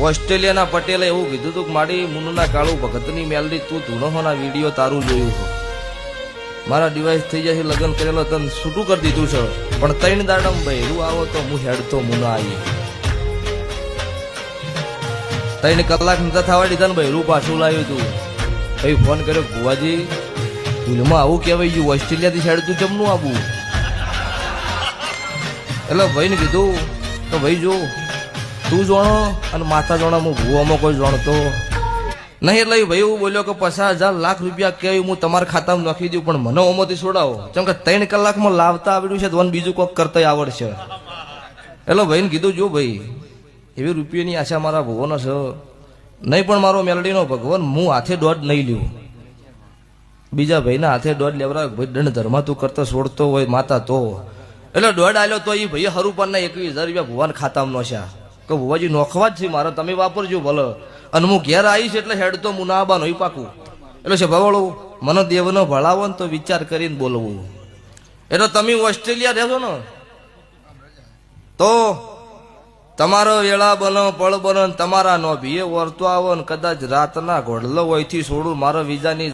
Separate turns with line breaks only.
ઓસ્ટ્રેલિયાના પટેલે એવું કીધું હતું કે મારી મુન્ના કાળુ ભગતની મેલડી તું ધૂણોના વિડીયો તારું જોયું છે. મારા ડિવાઇસ થઈ જાય લગ્ન કરેલો તને છૂટું કરી દીધું છે, પણ 3 દાડમ બહેરું આવો તો હું હેડતો મુના આવી. 3 કલાક નતા થવા દીધા ને બહેરું પાછું લાવ્યું તું. પછી ફોન કર્યો, ભુવાજી ભૂલમાં આવું કહેવાય ગયું, ઓસ્ટ્રેલિયાથી સાઈડ તું જમનું આવું. એટલે ભાઈને કીધું તો ભાઈ જો તું જાણો અને માતા જાણો, હું ભૂવામાં કોઈ જાણતો નહીં. એટલે ભાઈ એવું બોલ્યો કે 50,000 લાખ રૂપિયા કહેવાય હું તમારા ખાતામાં નાખી દઉં, પણ મને ઓમાંથી છોડાવો, કેમ કે 3 કલાકમાં લાવતા આવડ્યું છે તો બીજું કોઈક કરતા આવડશે. એટલે ભાઈને કીધું જો ભાઈ એવી રૂપિયાની આશા મારા ભગવાન છે નહીં, પણ મારો મેલડીનો ભગવાન હું હાથે દોઢ નહીં લ્યું, બીજા ભાઈના હાથે દોઢ લેવરા. ભાઈ દંડ ધર્મા તું કરતો છોડતો હોય માતા તો. એટલે દોઢ આલ્યો તો એ ભાઈ હરુપાનના 21,000 રૂપિયા ભુવાન ખાતામાં નોશ્યા કે ભુવાજી નોખવા જ છે મારે, તમે વાપરજો ભલે. અને હું ઘેર આવીશ એટલે હેડ તો મુનાબા નહીં પાકું. એટલે છે ભવાળું મને દેવનો ભળાવો ને તો વિચાર કરીને બોલવું. એટલે તમે ઓસ્ટ્રેલિયા રહેશો ને તો તમારો વેળા બનો પળ બનો તમારા નો ભીએ વર્તો આવો ને કદાચ રાતના ઘોડલો હોયથી છોડું મારા વિઝાની